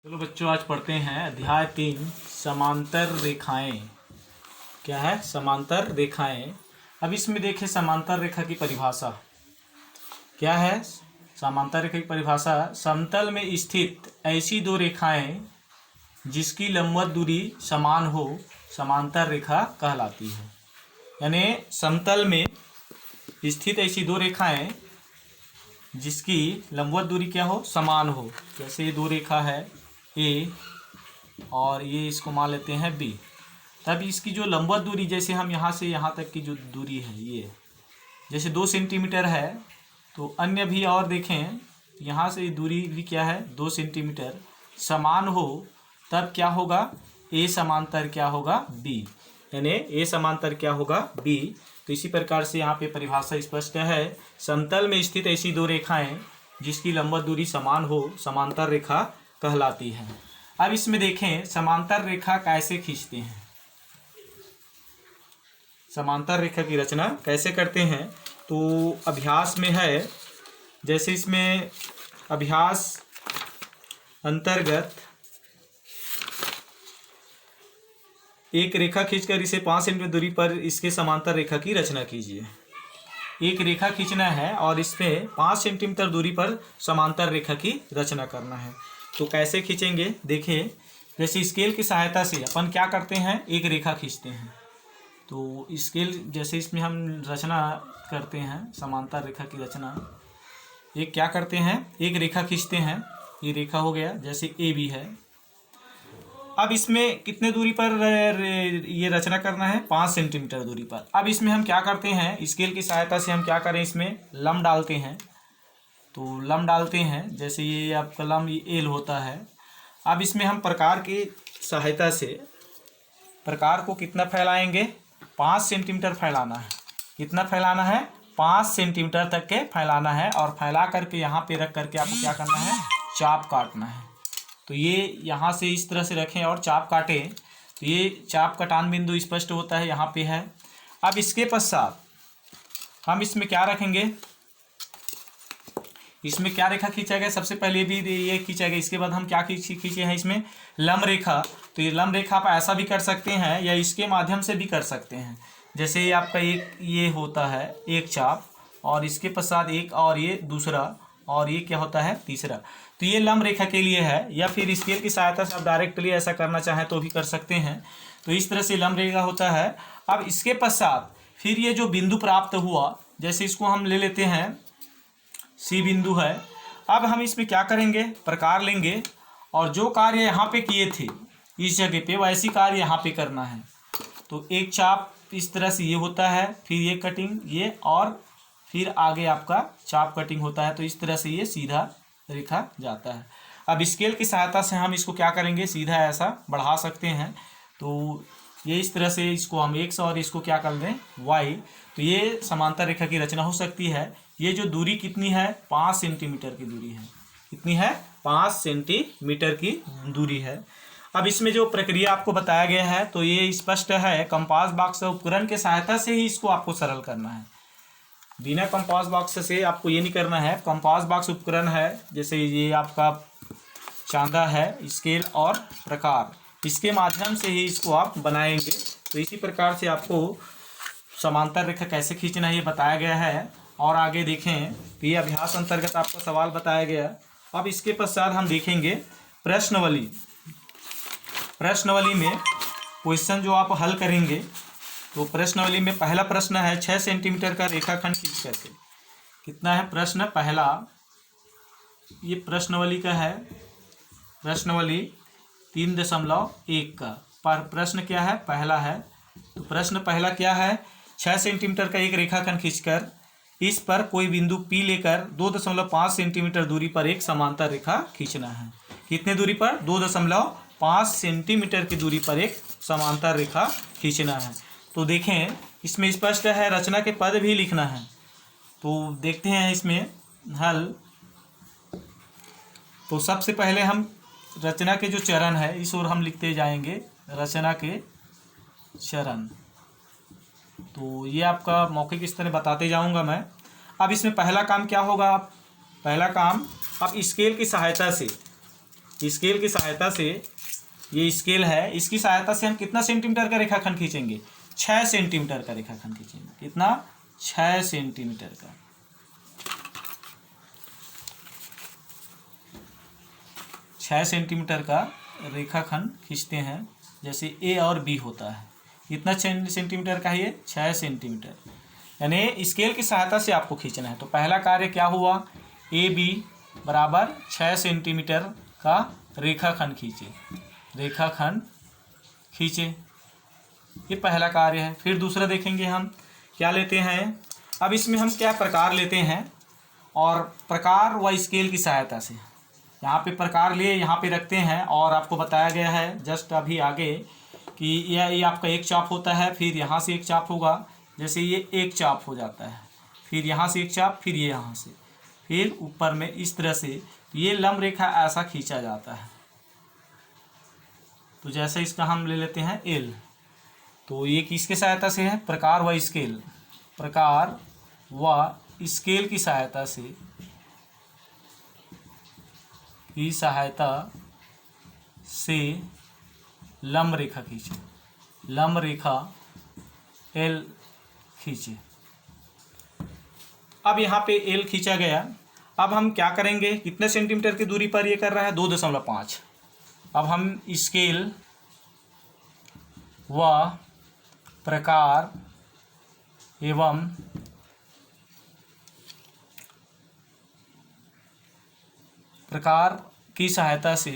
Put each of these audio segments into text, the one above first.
चलो बच्चों, आज पढ़ते हैं अध्याय 3 समांतर रेखाएं। क्या है? समांतर रेखाएं। अब इसमें देखें समांतर रेखा की परिभाषा क्या है। समांतर रेखा की परिभाषा: समतल में स्थित ऐसी दो रेखाएं जिसकी लंबवत दूरी समान हो समांतर रेखा कहलाती है। यानी समतल में स्थित ऐसी दो रेखाएं जिसकी लंबवत दूरी क्या हो? समान हो। जैसे ये दो रेखा है ए और ये इसको मान लेते हैं बी। तब इसकी जो लंबवत दूरी, जैसे हम यहाँ से यहाँ तक की जो दूरी है ये जैसे 2 सेंटीमीटर है, तो अन्य भी और देखें यहाँ से दूरी भी क्या है? 2 सेंटीमीटर समान हो तब क्या होगा? ए समांतर क्या होगा? बी। यानी ए समांतर क्या होगा? बी। तो इसी प्रकार से यहाँ पे परिभाषा स्पष्ट है। समतल में स्थित ऐसी दो रेखाएं जिसकी लंबवत दूरी समान हो समांतर रेखा कहलाती है। अब इसमें देखें समांतर रेखा कैसे खींचते हैं, समांतर रेखा की रचना कैसे करते हैं। तो अभ्यास में है, जैसे इसमें अभ्यास अंतर्गत एक रेखा खींचकर इसे 5 सेंटीमीटर दूरी पर इसके समांतर रेखा की रचना कीजिए। एक रेखा खींचना है और इसमें 5 सेंटीमीटर दूरी पर समांतर रेखा की रचना करना है। तो कैसे खींचेंगे? देखिए, जैसे स्केल की सहायता से अपन क्या करते हैं? एक रेखा खींचते हैं। तो स्केल जैसे इसमें हम रचना करते हैं समांतर रेखा की रचना, एक क्या करते हैं? एक रेखा खींचते हैं। ये रेखा हो गया, जैसे ए बी है। अब इसमें कितने दूरी पर ये रचना करना है? 5 सेंटीमीटर दूरी पर। अब इसमें हम क्या करते हैं? स्केल की सहायता से हम क्या करें? इसमें लंब डालते हैं। तो लंब डालते हैं, जैसे ये आपका लंब एल होता है। अब इसमें हम प्रकार की सहायता से प्रकार को कितना फैलाएंगे? 5 सेंटीमीटर फैलाना है। कितना फैलाना है? 5 सेंटीमीटर तक के फैलाना है। और फैला करके यहाँ पे रख करके आपको क्या करना है? चाप काटना है। तो ये यहाँ से इस तरह से रखें और चाप काटें, तो ये चाप कटान बिंदु स्पष्ट होता है, यहाँ पे है। अब इसके पश्चात हम इसमें क्या रखेंगे? इसमें क्या रेखा खींचा गया? सबसे पहले भी ये खींचा गया। इसके बाद हम क्या खींचे हैं? इसमें लंब रेखा। तो ये लंब रेखा आप ऐसा भी कर सकते हैं या इसके माध्यम से भी कर सकते हैं। जैसे ये आपका एक ये होता है एक चाप, और इसके पश्चात एक, और ये दूसरा, और ये क्या होता है? तीसरा। तो ये लंब रेखा के लिए है। या फिर स्केल की सहायता से आप डायरेक्टली ऐसा करना चाहें तो भी कर सकते हैं। तो इस तरह से लंब रेखा होता है। अब इसके पश्चात फिर ये जो बिंदु प्राप्त हुआ, जैसे इसको हम ले लेते हैं सी बिंदु है। अब हम इसमें क्या करेंगे? प्रकार लेंगे और जो कार्य यहाँ पे किए थे इस जगह पे, वैसी कार्य यहाँ पे करना है। तो एक चाप इस तरह से ये होता है, फिर ये कटिंग ये, और फिर आगे आपका चाप कटिंग होता है। तो इस तरह से ये सीधा रेखा जाता है। अब स्केल की सहायता से हम इसको क्या करेंगे? सीधा ऐसा बढ़ा सकते हैं। तो ये इस तरह से इसको हम x और इसको क्या कर दें? y। तो ये समांतर रेखा की रचना हो सकती है। ये जो दूरी कितनी है? 5 सेंटीमीटर की दूरी है। कितनी है? 5 सेंटीमीटर की दूरी है। अब इसमें जो प्रक्रिया आपको बताया गया है तो ये स्पष्ट है। कंपास बॉक्स उपकरण के सहायता से ही इसको आपको सरल करना है। बिना कंपास बॉक्स से आपको ये नहीं करना है। कंपास बॉक्स उपकरण है, जैसे ये आपका चांदा है, स्केल और प्रकार, इसके माध्यम से ही इसको आप बनाएंगे। तो इसी प्रकार से आपको समांतर रेखा कैसे खींचना है ये बताया गया है। और आगे देखें तो ये अभ्यास अंतर्गत आपको सवाल बताया गया। अब इसके पश्चात हम देखेंगे प्रश्नवली। प्रश्नवली में क्वेश्चन जो आप हल करेंगे, तो प्रश्नवली में पहला प्रश्न है 6 सेंटीमीटर का रेखाखंड खींच करके। कितना है प्रश्न? पहला, ये प्रश्नवली का है, प्रश्नवली 3.1 का। पर प्रश्न क्या है? पहला है। तो प्रश्न पहला क्या है? 6 सेंटीमीटर का एक रेखाखंड खींचकर इस पर कोई बिंदु P लेकर 2.5 सेंटीमीटर दूरी पर एक समांतर रेखा खींचना है। कितने दूरी पर? 2.5 सेंटीमीटर की दूरी पर एक समांतर रेखा खींचना है। तो देखें इसमें स्पष्ट है, रचना के पद भी लिखना है। तो देखते हैं इसमें हल। तो सबसे पहले हम रचना के जो चरण है इस ओर हम लिखते जाएंगे, रचना के चरण। तो ये आपका मौखिक इस तरह बताते जाऊंगा मैं। अब इसमें पहला काम क्या होगा? पहला काम आप स्केल की सहायता से स्केल की सहायता से, ये स्केल है, इसकी सहायता से हम कितना सेंटीमीटर का रेखाखंड खींचेंगे? 6 सेंटीमीटर का रेखाखंड खींचेंगे। कितना? 6 सेंटीमीटर का। 6 सेंटीमीटर का रेखाखंड खींचते हैं। जैसे ए और बी होता है, कितना सेंटीमीटर का है ये? 6 सेंटीमीटर। यानी स्केल की सहायता से आपको खींचना है। तो पहला कार्य क्या हुआ? ए बी बराबर 6 सेंटीमीटर का रेखाखंड खींचे, रेखाखंड खींचे, ये पहला कार्य है। फिर दूसरा देखेंगे हम क्या लेते हैं। अब इसमें हम क्या प्रकार लेते हैं, और प्रकार व स्केल की सहायता से यहाँ पे प्रकार लिए यहाँ पे रखते हैं। और आपको बताया गया है जस्ट अभी आगे कि ये आपका एक चाप होता है, फिर यहाँ से एक चाप होगा, जैसे ये एक चाप हो जाता है, फिर यहाँ से एक चाप, फिर ये यहाँ से, फिर ऊपर में इस तरह से ये लंब रेखा ऐसा खींचा जाता है। तो जैसे इसका हम ले लेते हैं एल, तो ये किसके सहायता से है? प्रकार व स्केल, प्रकार व स्केल की सहायता से, की सहायता से लंब रेखा खींचे, लंब रेखा एल खींचे। अब यहाँ पे एल खींचा गया। अब हम क्या करेंगे? कितने सेंटीमीटर की दूरी पर ये कर रहा है? 2.5। अब हम स्केल व प्रकार एवं प्रकार की सहायता से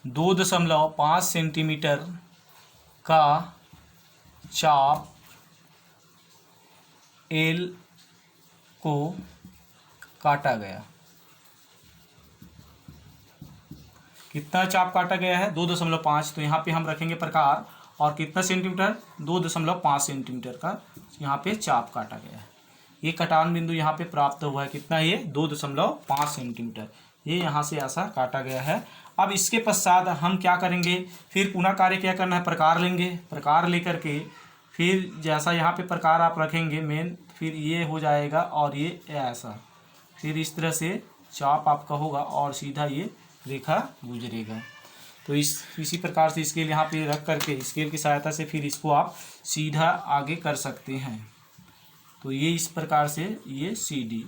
2.5 सेंटीमीटर का चाप एल को काटा गया। कितना चाप काटा गया है? 2.5। तो यहाँ पे हम रखेंगे प्रकार, और कितना सेंटीमीटर? 2.5 सेंटीमीटर का यहाँ पे चाप काटा गया है। ये कटान बिंदु यहाँ पे प्राप्त हुआ है। कितना? ये 2.5 सेंटीमीटर, ये यहाँ से ऐसा काटा गया है। अब इसके पश्चात हम क्या करेंगे? फिर पुनः कार्य क्या करना है? प्रकार लेंगे। प्रकार लेकर के फिर जैसा यहाँ पे प्रकार आप रखेंगे मेन, फिर ये हो जाएगा और ये ऐसा, फिर इस तरह से चाप आपका होगा और सीधा ये रेखा गुजरेगा। तो इसी प्रकार से स्केल यहाँ पे रख करके, स्केल की सहायता से फिर इसको आप सीधा आगे कर सकते हैं। तो ये इस प्रकार से ये सी डी।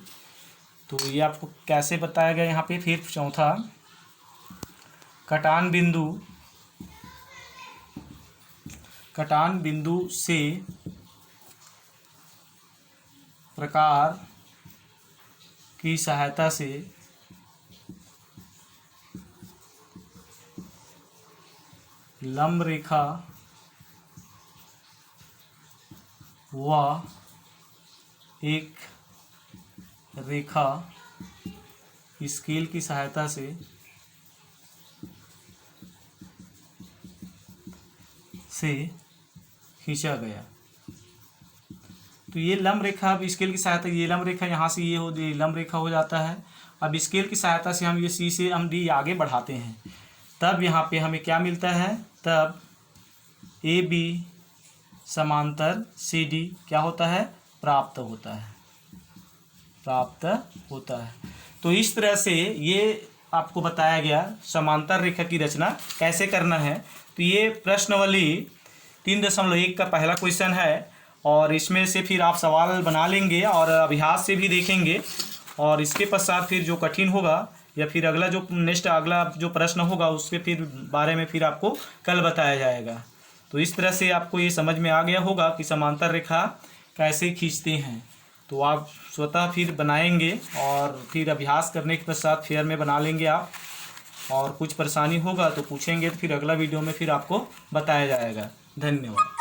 तो ये आपको कैसे बताया गया यहाँ पे। फिर चौथा, कटान बिंदु से प्रकार की सहायता से लंब रेखा व एक रेखा स्केल की सहायता से खींचा गया। तो ये लंब रेखा, अब स्केल की सहायता, ये लंब रेखा यहाँ से ये लंब रेखा हो जाता है। अब स्केल की सहायता से हम ये सी से हम डी आगे बढ़ाते हैं, तब यहाँ पे हमें क्या मिलता है? तब ए बी समांतर सी डी क्या होता है? प्राप्त होता है। तो इस तरह से ये आपको बताया गया समांतर रेखा की रचना कैसे करना है। तो ये प्रश्नावली 3.1 का पहला क्वेश्चन है, और इसमें से फिर आप सवाल बना लेंगे और अभ्यास से भी देखेंगे, और इसके पश्चात फिर जो कठिन होगा या फिर अगला जो प्रश्न होगा उसके फिर बारे में फिर आपको कल बताया जाएगा। तो इस तरह से आपको ये समझ में आ गया होगा कि समांतर रेखा कैसे खींचते हैं। तो आप स्वतः फिर बनाएंगे और फिर अभ्यास करने के पश्चात फेयर में बना लेंगे आप, और कुछ परेशानी होगा तो पूछेंगे, तो फिर अगला वीडियो में फिर आपको बताया जाएगा। धन्यवाद।